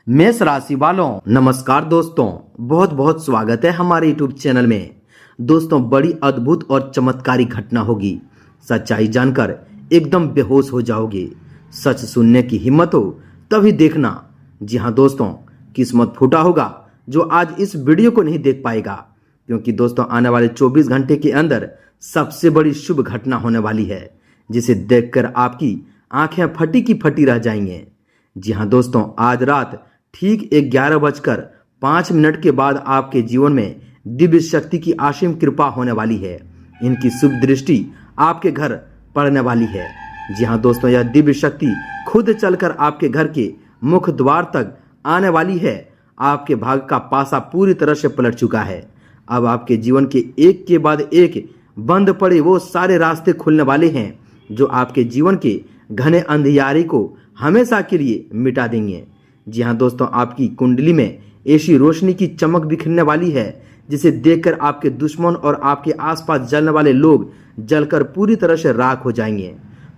मेष राशि वालों नमस्कार दोस्तों, बहुत बहुत स्वागत है हमारे यूट्यूब चैनल में। दोस्तों, बड़ी अद्भुत और चमत्कारी घटना होगी। सच्चाई जानकर एकदम बेहोश हो जाओगे। सच सुनने की हिम्मत हो तभी देखना। जी हाँ दोस्तों, किस्मत फूटा होगा जो आज इस वीडियो को नहीं देख पाएगा, क्योंकि दोस्तों आने वाले 24 घंटे के अंदर सबसे बड़ी शुभ घटना होने वाली है, जिसे देखकर आपकी आंखें फटी की फटी रह जाएंगी। जी हाँ दोस्तों, आज रात ठीक 11:05 के बाद आपके जीवन में दिव्य शक्ति की असीम कृपा होने वाली है। इनकी शुभ दृष्टि आपके घर पड़ने वाली है। जी हाँ दोस्तों, यह दिव्य शक्ति खुद चलकर आपके घर के मुख्य द्वार तक आने वाली है। आपके भाग्य का पासा पूरी तरह से पलट चुका है। अब आपके जीवन के एक के बाद एक बंद पड़े वो सारे रास्ते खुलने वाले हैं, जो आपके जीवन के घने अंधियारे को हमेशा के लिए मिटा देंगे। जी हाँ दोस्तों, आपकी कुंडली में ऐसी रोशनी की चमक बिखरने वाली है, जिसे देखकर आपके दुश्मन और आपके आसपास जलने वाले लोग जलकर पूरी तरह से राख हो जाएंगे।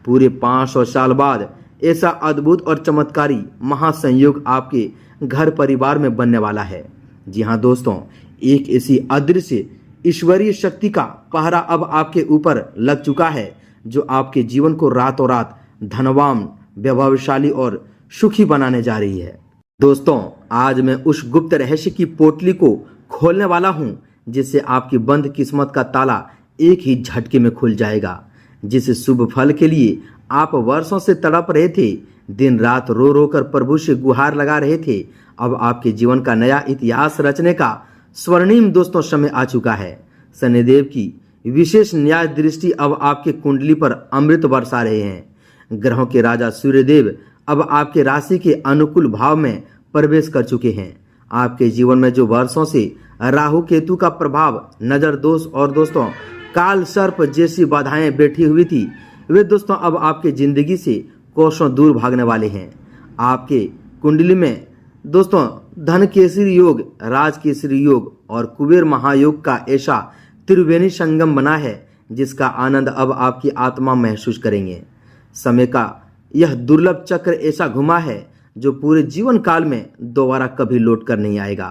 पूरे 500 साल बाद ऐसा अद्भुत और चमत्कारी महासंयोग आपके घर परिवार में बनने वाला है। जी हाँ दोस्तों, एक ऐसी अदृश्य ईश्वरीय शक्ति का पहरा अब आपके ऊपर लग चुका है, जो आपके जीवन को रातों रात धनवान, वैभवशाली और सुखी बनाने जा रही है। दोस्तों, आज मैं उस गुप्त रहस्य की पोटली को खोलने वाला हूं, जिससे आपकी बंद किस्मत का ताला एक ही झटके में खुल जाएगा। जिस शुभ फल के लिए आप वर्षों से तड़प रहे थे, दिन रात रो रो कर प्रभु से गुहार लगा रहे थे, अब आपके जीवन का नया इतिहास रचने का स्वर्णिम दोस्तों समय आ चुका है। शनिदेव की विशेष न्याय दृष्टि अब आपके कुंडली पर अमृत बरसा रहे हैं। ग्रहों के राजा सूर्यदेव अब आपके राशि के अनुकूल भाव में प्रवेश कर चुके हैं। आपके जीवन में जो वर्षों से राहु केतु का प्रभाव, नजर दोष और दोस्तों काल सर्प जैसी बाधाएं बैठी हुई थी, वे दोस्तों अब आपके जिंदगी से कोसों दूर भागने वाले हैं। आपके कुंडली में दोस्तों धन केसरी योग, राज केसरी योग और कुबेर महायोग का ऐसा त्रिवेणी संगम बना है, जिसका आनंद अब आपकी आत्मा महसूस करेंगे। समय का यह दुर्लभ चक्र ऐसा घुमा है, जो पूरे जीवन काल में दोबारा कभी लौट कर नहीं आएगा।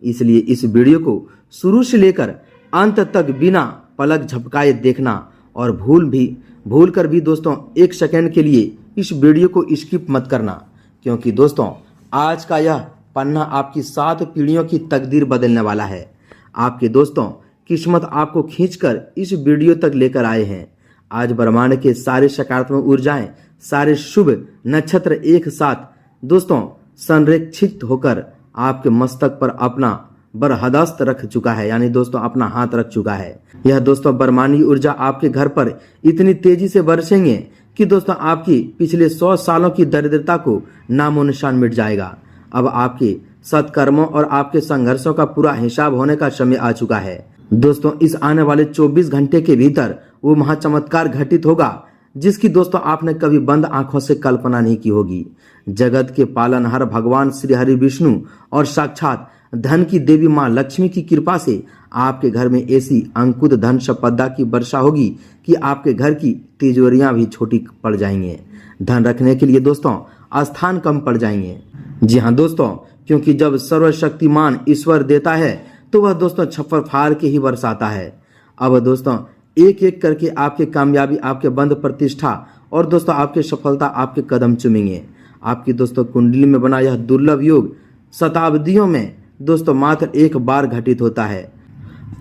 इसलिए इस वीडियो को शुरू से लेकर अंत तक बिना पलक झपकाए देखना, और भूल कर भी दोस्तों 1 सेकंड के लिए इस वीडियो को स्किप मत करना, क्योंकि दोस्तों आज का यह पन्ना आपकी 7 पीढ़ियों की तकदीर बदलने वाला है। आपके दोस्तों किस्मत आपको खींचकर इस वीडियो तक लेकर आए हैं। आज ब्रह्मांड के सारे सकारात्मक ऊर्जाएं, सारे शुभ नक्षत्र एक साथ दोस्तों संरक्षित होकर आपके मस्तक पर अपना बरहदस्त रख चुका है, यानी दोस्तों अपना हाथ रख चुका है। यह दोस्तों ब्रह्मांडीय ऊर्जा आपके घर पर इतनी तेजी से बरसेंगे कि दोस्तों आपकी पिछले 100 सालों की दरिद्रता को नामो निशान मिट जाएगा। अब आपके सत्कर्मों और आपके संघर्षों का पूरा हिसाब होने का समय आ चुका है। दोस्तों इस आने वाले 24 घंटे के भीतर वो महाचमत्कार घटित होगा, जिसकी दोस्तों आपने कभी बंद आंखों से कल्पना नहीं की होगी। जगत के पालनहार भगवान श्री हरि विष्णु और साक्षात धन की देवी मां लक्ष्मी की कृपा से आपके घर में ऐसी अंकुर धन संपदा की वर्षा होगी कि आपके घर की तिजोरियां भी छोटी पड़ जाएंगे। धन रखने के लिए दोस्तों स्थान कम पड़ जाएंगे। जी हाँ दोस्तों, क्योंकि जब सर्वशक्तिमान ईश्वर देता है तो वह दोस्तों छप्पर फाड़ के ही बरसाता है। अब दोस्तों एक एक करके आपकी कामयाबी, आपके बंद प्रतिष्ठा और दोस्तों आपकी सफलता आपके कदम चूमेंगे। आपकी दोस्तों कुंडली में बना यह दुर्लभ योग शताब्दियों में दोस्तों मात्र एक बार घटित होता है।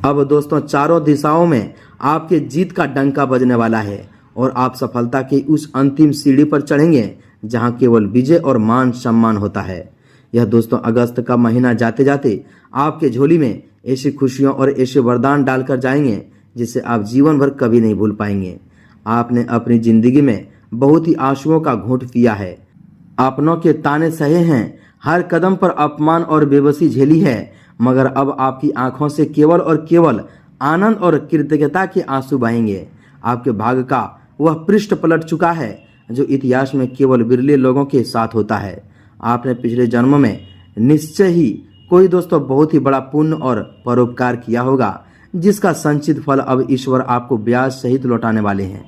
अब दोस्तों चारों दिशाओं में आपके जीत का डंका बजने वाला है, और आप सफलता की उस अंतिम सीढ़ी पर चढ़ेंगे जहां केवल विजय और मान सम्मान होता है। यह दोस्तों अगस्त का महीना जाते जाते आपके झोली में ऐसी खुशियों और ऐसे वरदान डालकर जाएंगे, जिसे आप जीवन भर कभी नहीं भूल पाएंगे। आपने अपनी जिंदगी में बहुत ही आंसुओं का घूंट पिया है, अपनों के ताने सहे हैं, हर कदम पर अपमान और बेबसी झेली है, मगर अब आपकी आंखों से केवल और केवल आनंद और कृतज्ञता के आंसू बहेंगे। आपके भाग्य का वह पृष्ठ पलट चुका है, जो इतिहास में केवल बिरले लोगों के साथ होता है। आपने पिछले जन्म में निश्चय ही कोई दोस्तों बहुत ही बड़ा पुण्य और परोपकार किया होगा, जिसका संचित फल अब ईश्वर आपको ब्याज सहित लौटाने वाले हैं।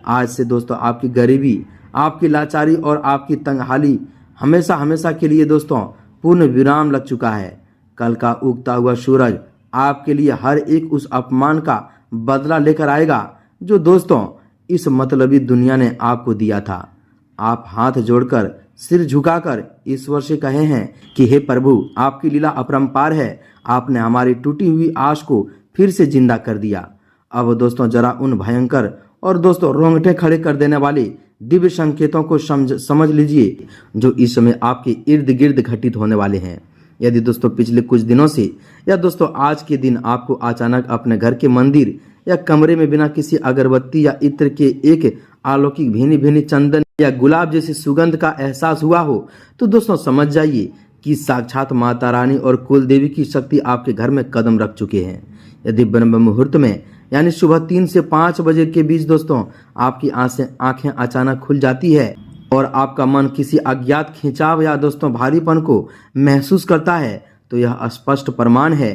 आज से दोस्तों आपकी गरीबी, आपकी लाचारी और आपकी तंगहाली हमेशा हमेशा के लिए दोस्तों पूर्ण विराम लग चुका है। कल का उगता हुआ सूरज आपके लिए हर एक उस अपमान का बदला लेकर आएगा जो दोस्तों इस मतलबी दुनिया ने आपको दिया था। आप हाथ जोड़कर सिर झुकाकर ईश्वर से कहे हैं कि हे प्रभु, आपकी लीला अपरंपार है। आपने हमारी टूटी हुई आश को फिर से जिंदा कर दिया। अब दोस्तों जरा उन भयंकर और दोस्तों रोंगटे खड़े कर देने वाले दिव्य संकेतों को समझ लीजिए जो इस समय आपके इर्द गिर्द घटित होने वाले हैं। यदि दोस्तों पिछले कुछ दिनों से या दोस्तों आज के दिन आपको अचानक अपने घर के मंदिर या कमरे में बिना किसी अगरबत्ती या इत्र के एक अलौकिक भीनी भीनी चंदन या गुलाब जैसी सुगंध का एहसास हुआ हो, तो दोस्तों समझ जाइए कि साक्षात माता रानी और कुल देवी की शक्ति आपके घर में कदम रख चुके हैं। यदि ब्रह्म मुहूर्त में यानी सुबह 3 से 5 बजे के बीच दोस्तों आपकी आंखें अचानक खुल जाती है और आपका मन किसी अज्ञात खिंचाव या दोस्तों भारीपन को महसूस करता है, तो यह स्पष्ट प्रमाण है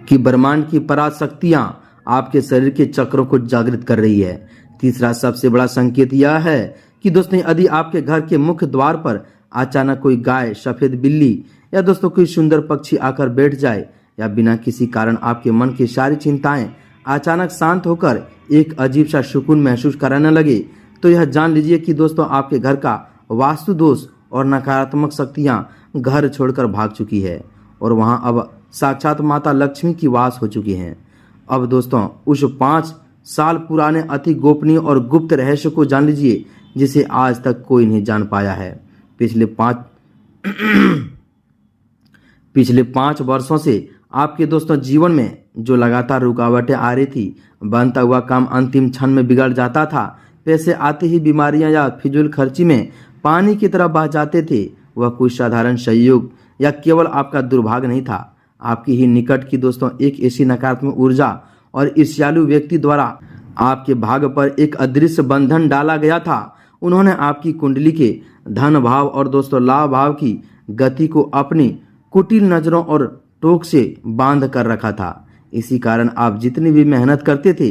कि ब्रह्मांड की पराशक्तियां आपके शरीर के चक्रों को जागृत कर रही है। तीसरा सबसे बड़ा संकेत यह है कि दोस्तों यदि आपके घर के मुख्य द्वार पर अचानक कोई गाय, सफेद बिल्ली या दोस्तों कोई सुंदर पक्षी आकर बैठ जाए या बिना किसी कारण आपके मन की सारी चिंताएं अचानक शांत होकर एक अजीब सा सुकून महसूस कराने लगे, तो यह जान लीजिए कि दोस्तों आपके घर का वास्तु दोष और नकारात्मक शक्तियां घर छोड़कर भाग चुकी है और वहां अब साक्षात माता लक्ष्मी की वास हो चुकी हैं। अब दोस्तों उस 5 साल पुराने अति गोपनीय और गुप्त रहस्य को जान लीजिए जिसे आज तक कोई नहीं जान पाया है। पिछले 5 वर्षों से आपके दोस्तों जीवन में जो लगातार रुकावटें आ रही थी, बनता हुआ काम अंतिम क्षण में बिगड़ जाता था, पैसे आते ही बीमारियां या फिजूल खर्ची में पानी की तरह बह जाते थे, वह कोई साधारण संयोग या केवल आपका दुर्भाग्य नहीं था। आपकी ही निकट की दोस्तों एक ऐसी नकारात्मक ऊर्जा और ईर्ष्यालु व्यक्ति द्वारा आपके भाग्य पर एक अदृश्य बंधन डाला गया था। उन्होंने आपकी कुंडली के धन भाव और दोस्तों लाभ भाव की गति को अपनी कुटिल नजरों और टोक से बांध कर रखा था। इसी कारण आप जितनी भी मेहनत करते थे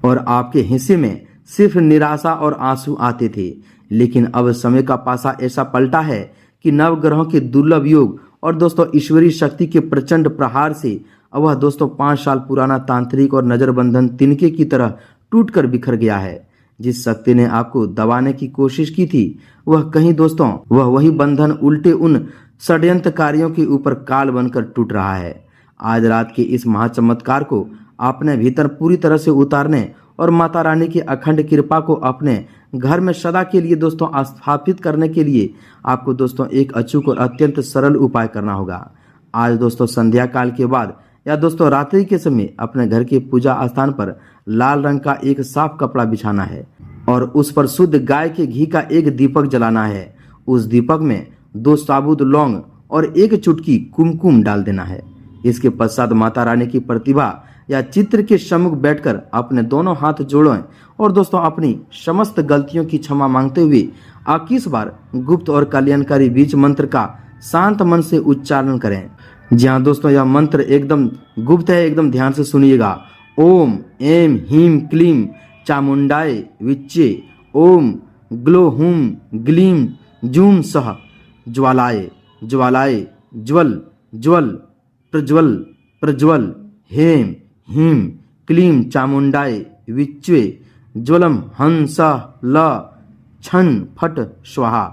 और आपके हिस्से में सिर्फ निराशा और आंसू आते थे। लेकिन अब समय का पासा ऐसा पलटा है कि नवग्रहों के दुर्लभ योग और दोस्तों ईश्वरीय शक्ति के प्रचंड प्रहार से अब वह दोस्तों 5 साल पुराना तांत्रिक और नजरबंधन तिनके की तरह टूट कर बिखर गया है। जिस शक्ति ने आपको दबाने की कोशिश की थी, वह कहीं दोस्तों वही बंधन उल्टे उन षड्यंत्रकारियों के ऊपर काल बनकर टूट रहा है। आज रात के इस महाचमत्कार को अपने भीतर पूरी तरह से उतारने और माता रानी की अखंड कृपा को अपने घर में सदा के लिए दोस्तों स्थापित करने के लिए आपको दोस्तों एक अचूक और अत्यंत सरल उपाय करना होगा। आज दोस्तों संध्या काल के बाद या दोस्तों रात्रि के समय अपने घर के पूजा स्थान पर लाल रंग का एक साफ कपड़ा बिछाना है और उस पर शुद्ध गाय के घी का एक दीपक जलाना है। उस दीपक में 2 साबुत लौंग और 1 चुटकी कुमकुम डाल देना है। इसके पश्चात माता रानी की प्रतिभा या चित्र के सम्मुख बैठकर अपने दोनों हाथ जोड़ें और दोस्तों अपनी समस्त गलतियों की क्षमा मांगते हुए 21 बार गुप्त और कल्याणकारी बीज मंत्र का शांत मन से उच्चारण करें। जी हाँ दोस्तों, यह मंत्र एकदम गुप्त है, एकदम ध्यान से सुनिएगा। ओम ऐं ह्रीं क्लीं चामुंडाय विच्चे, ओम ग्लो हुम ग्लीं जूं सः ज्वालाय ज्वालाय ज्वल ज्वल प्रज्वल प्रज्वल, हें ह्रीं क्लीं चामुंडाय विच्चे ज्वलम हंस ल छन फट स्वाहा।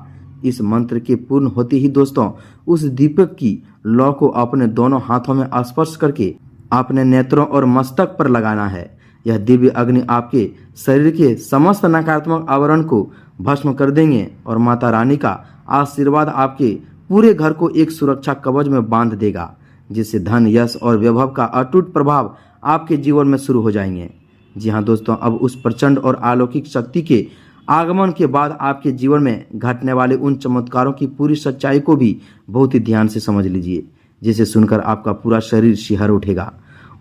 इस मंत्र के पूर्ण होते ही दोस्तों उस दीपक की लौ को अपने दोनों हाथों में स्पर्श करके अपने नेत्रों और मस्तक पर लगाना है। यह दिव्य अग्नि आपके शरीर के समस्त नकारात्मक आवरण को भस्म कर देंगे और माता रानी का आशीर्वाद आपके पूरे घर को एक सुरक्षा कवच में बांध देगा, जिससे धन, यश और वैभव का अटूट प्रभाव आपके जीवन में शुरू हो जाएंगे। जी हाँ दोस्तों, अब उस प्रचंड और अलौकिक शक्ति के आगमन के बाद आपके जीवन में घटने वाले उन चमत्कारों की पूरी सच्चाई को भी बहुत ही ध्यान से समझ लीजिए, जिसे सुनकर आपका पूरा शरीर शिहर उठेगा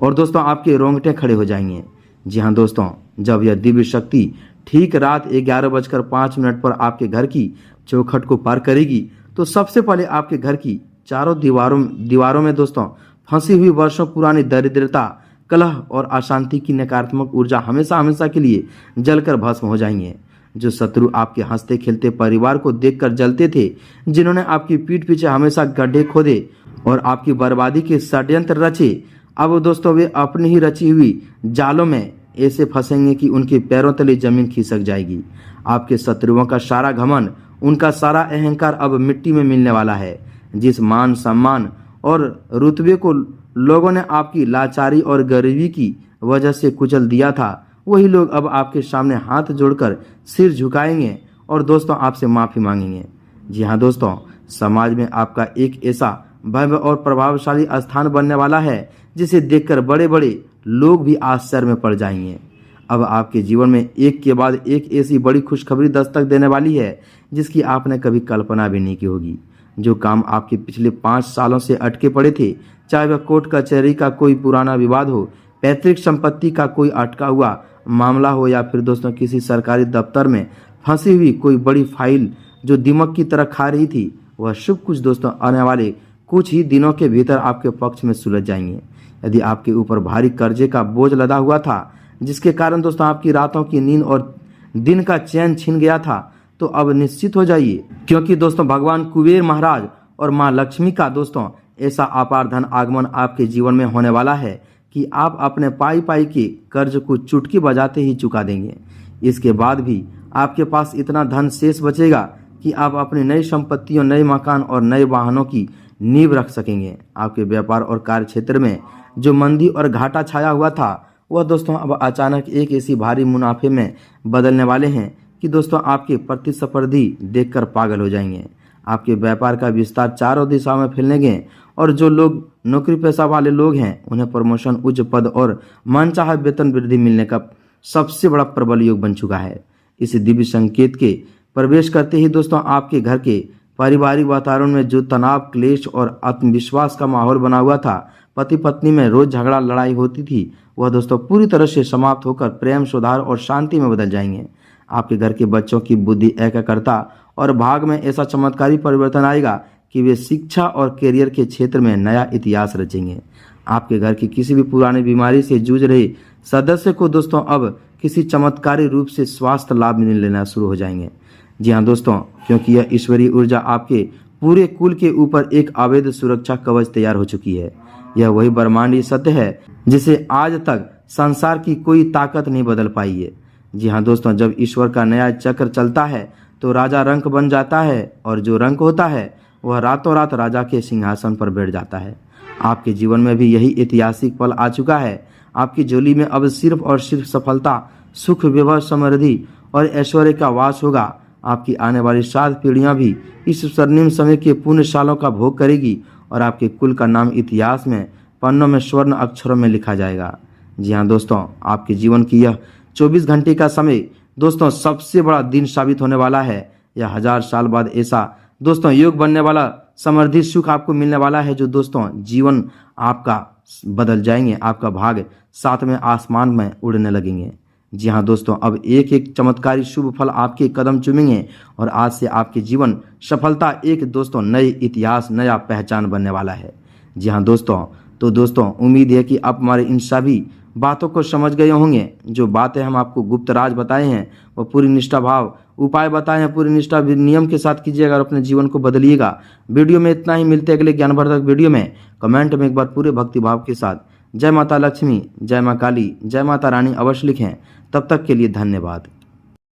और दोस्तों आपके रोंगटे खड़े हो जाएंगे। जी हाँ दोस्तों, जब यह दिव्य शक्ति ठीक रात 11:05 पर आपके घर की चौखट को पार करेगी, तो सबसे पहले आपके घर की चारों दीवारों में दोस्तों फंसी हुई वर्षों पुरानी दरिद्रता, कलह और अशांति की नकारात्मक ऊर्जा हमेशा के लिए जलकर भस्म हो जाएंगे। जो शत्रु आपके हंसते खेलते परिवार को देखकर जलते थे, जिन्होंने आपकी पीठ पीछे हमेशा गड्ढे खोदे और आपकी बर्बादी के षड्यंत्र रचे, अब दोस्तों वे अपनी ही रची हुई जालों में ऐसे फंसेंगे कि उनके पैरों तले जमीन खिसक जाएगी। आपके शत्रुओं का सारा घमंड, उनका सारा अहंकार अब मिट्टी में मिलने वाला है। जिस मान सम्मान और रुतबे को लोगों ने आपकी लाचारी और गरीबी की वजह से कुचल दिया था, वही लोग अब आपके सामने हाथ जोड़कर सिर झुकाएंगे और दोस्तों आपसे माफ़ी मांगेंगे। जी हाँ दोस्तों, समाज में आपका एक ऐसा भव्य और प्रभावशाली स्थान बनने वाला है जिसे देखकर बड़े बड़े लोग भी आश्चर्य में पड़ जाएंगे। अब आपके जीवन में एक के बाद एक ऐसी बड़ी खुशखबरी दस्तक देने वाली है जिसकी आपने कभी कल्पना भी नहीं की होगी। जो काम आपके पिछले 5 सालों से अटके पड़े थे, चाहे वह कोर्ट कचहरी का कोई पुराना विवाद हो, पैतृक संपत्ति का कोई अटका हुआ मामला हो, या फिर दोस्तों किसी सरकारी दफ्तर में फंसी हुई कोई बड़ी फाइल जो दिमाग की तरह खा रही थी, वह सब कुछ दोस्तों आने वाले कुछ ही दिनों के भीतर आपके पक्ष में सुलझ जाएंगे। यदि आपके ऊपर भारी कर्जे का बोझ लदा हुआ था, जिसके कारण दोस्तों आपकी रातों की नींद और दिन का चैन छिन गया था, तो अब निश्चित हो जाइए, क्योंकि दोस्तों भगवान कुबेर महाराज और माँ लक्ष्मी का दोस्तों ऐसा अपार धन आगमन आपके जीवन में होने वाला है कि आप अपने पाई पाई के कर्ज को चुटकी बजाते ही चुका देंगे। इसके बाद भी आपके पास इतना धन शेष बचेगा कि आप अपनी नई संपत्तियों, नए मकान और नए वाहनों की नींव रख सकेंगे। आपके व्यापार और कार्य क्षेत्र में जो मंदी और घाटा छाया हुआ था, वह दोस्तों अब अचानक एक ऐसी भारी मुनाफे में बदलने वाले हैं कि दोस्तों आपके प्रतिस्पर्धी देखकर पागल हो जाएंगे। आपके व्यापार का विस्तार चारों दिशाओं में फैलने और जो लोग नौकरी पेशा वाले लोग हैं, उन्हें प्रमोशन, उच्च पद और मनचाहा वेतन वृद्धि मिलने का सबसे बड़ा प्रबल योग बन चुका है। इस दिव्य संकेत के प्रवेश करते ही दोस्तों आपके घर के पारिवारिक वातावरण में जो तनाव, क्लेश और आत्मविश्वास का माहौल बना हुआ था, पति पत्नी में रोज झगड़ा लड़ाई होती थी, वह दोस्तों पूरी तरह से समाप्त होकर प्रेम, सुधार और शांति में बदल जाएंगे। आपके घर के बच्चों की बुद्धि, एकाग्रता और भाग में ऐसा चमत्कारी परिवर्तन आएगा कि वे शिक्षा और करियर के क्षेत्र में नया इतिहास रचेंगे। आपके घर की किसी भी पुरानी बीमारी से जूझ रहे सदस्य को दोस्तों अब किसी चमत्कारी रूप से स्वास्थ्य लाभ मिलने लेना शुरू हो जाएंगे। जी हाँ दोस्तों, क्योंकि यह ईश्वरीय ऊर्जा आपके पूरे कुल के ऊपर एक अवैध सुरक्षा कवच तैयार हो चुकी है। यह वही ब्रह्मांडीय सत्य है जिसे आज तक संसार की कोई ताकत नहीं बदल पाई है। जी हाँ दोस्तों, जब ईश्वर का नया चक्र चलता है तो राजा रंक बन जाता है, और जो रंक होता है वह रातों रात राजा के सिंहासन पर बैठ जाता है। आपके जीवन में भी यही ऐतिहासिक पल आ चुका है। आपकी झोली में अब सिर्फ और सिर्फ सफलता, सुख, विभव, समृद्धि और ऐश्वर्य का वास होगा। आपकी आने वाली 7 पीढ़ियां भी इस स्वर्णिम समय के पुण्य सालों का भोग करेगी और आपके कुल का नाम इतिहास में पन्नों में स्वर्ण अक्षरों में लिखा जाएगा। जी हाँ दोस्तों, आपके जीवन की यह 24 घंटे का समय दोस्तों सबसे बड़ा दिन साबित होने वाला है। यह 1000 साल बाद ऐसा दोस्तों योग बनने वाला समृद्धि सुख आपको मिलने वाला है, जो दोस्तों जीवन आपका बदल जाएंगे। आपका भाग 7वें आसमान में उड़ने लगेंगे। जी हाँ दोस्तों, अब एक एक चमत्कारी शुभ फल आपके कदम चूमेंगे और आज से आपके जीवन सफलता एक दोस्तों नए इतिहास, नया पहचान बनने वाला है। जी हाँ दोस्तों, तो दोस्तों उम्मीद है कि आप हमारे इन सभी बातों को समझ गए होंगे। जो बातें हम आपको गुप्त राज बताए हैं, वो पूरी निष्ठा भाव उपाय बताए हैं, पूरी निष्ठा नियम के साथ कीजिएगा और अपने जीवन को बदलिएगा। वीडियो में इतना ही, मिलते अगले ज्ञानवर्धक वीडियो में। कमेंट में एक बार पूरे भक्ति भाव के साथ जय माता लक्ष्मी, जय माँ काली, जय माता रानी अवश्य लिखें। तब तक के लिए धन्यवाद।